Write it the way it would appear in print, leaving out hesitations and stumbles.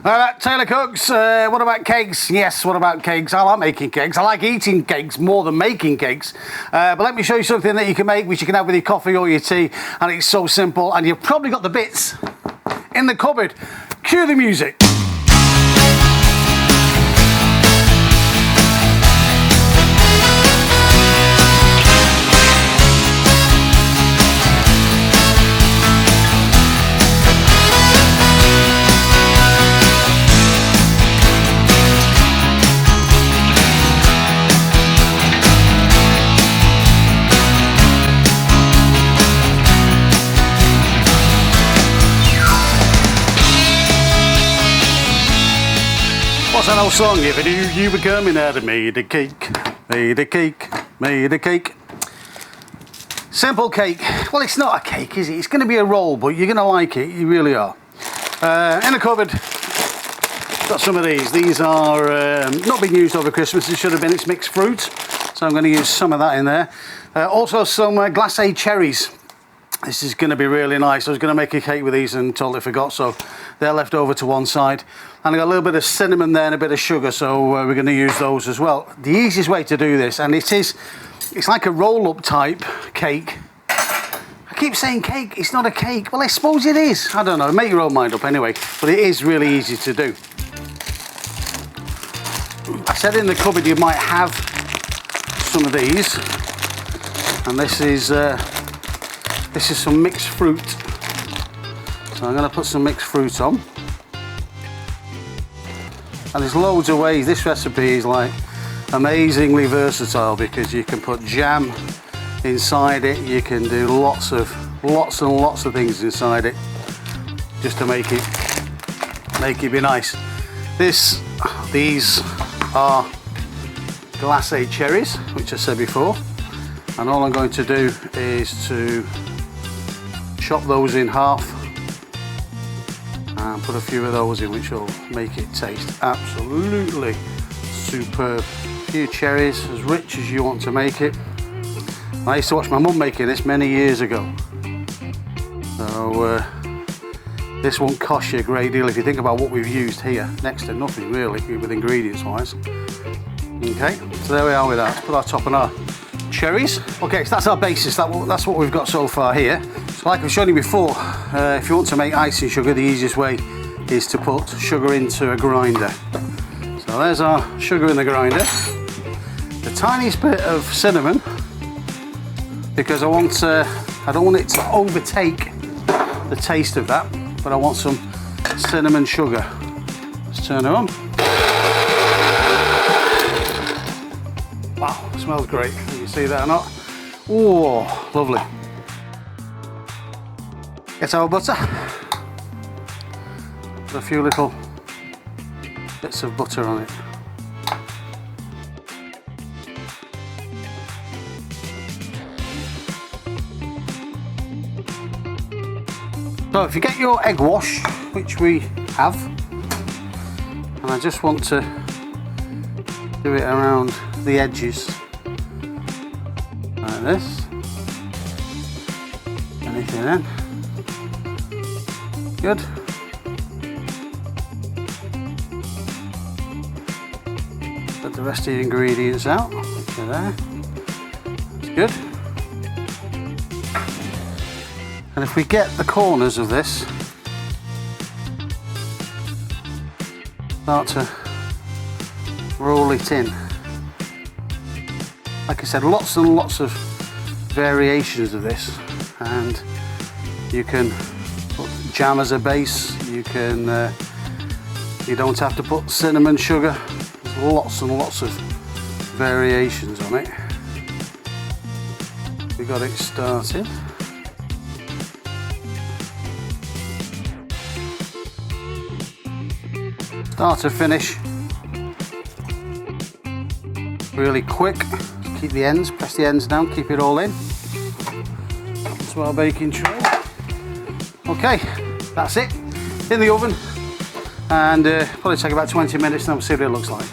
Taylor Cooks, what about cakes? Yes, what about cakes? I like making cakes. I like eating cakes more than making cakes. But let me show you something that you can make, which you can have with your coffee or your tea. And it's so simple. And you've probably got the bits in the cupboard. Cue the music. What's that old song? If I knew you were coming out of made a cake, made a cake, made a cake. Simple cake. Well, it's not a cake, is it? It's going to be a roll, but you're going to like it. You really are. In the cupboard, got some of these. These are not being used over Christmas. It should have been. It's mixed fruit, so I'm going to use some of that in there. Also, some glacé cherries. This is going to be really nice. I was going to make a cake with these and totally forgot, so they're left over to one side. And I got a little bit of cinnamon there and a bit of sugar, so we're going to use those as well. The easiest way to do this, and it's like a roll-up type cake. I keep saying cake, it's not a cake. Well, I suppose it is. I don't know, make your own mind up anyway. But it is really easy to do. I said in the cupboard you might have some of these. And this is some mixed fruit. So I'm going to put some mixed fruit on. And there's loads of ways. This recipe is like amazingly versatile because you can put jam inside it. You can do lots and lots of things inside it just to make it be nice. These are glacé cherries, which I said before. And all I'm going to do is to chop those in half and put a few of those in, which will make it taste absolutely superb. A few cherries, as rich as you want to make it. I used to watch my mum making this many years ago. So this won't cost you a great deal if you think about what we've used here. Next to nothing really, with ingredients wise. Okay, so there we are with that. Let's put our top on our cherries. Okay, so that's our basis. That's what we've got so far here. So like I've shown you before, if you want to make icing sugar, the easiest way is to put sugar into a grinder. So there's our sugar in the grinder. The tiniest bit of cinnamon, because I don't want it to overtake the taste of that, but I want some cinnamon sugar. Let's turn it on. Wow, it smells great. Can you see that or not? Oh, lovely. Get our butter. Put a few little bits of butter on it. So if you get your egg wash, which we have, and I just want to do it around the edges like this. Anything in. Good. Put the rest of the ingredients out. Okay, there. That's good. And if we get the corners of this, start to roll it in. Like I said, lots and lots of variations of this, and you can put jam as a base. You don't have to put cinnamon sugar. There's lots and lots of variations on it. We got it started. Start to finish, really quick. Just keep the ends, press the ends down, keep it all in. Onto our baking tray. Okay, that's it. In the oven, and probably take about 20 minutes, and we'll see what it looks like.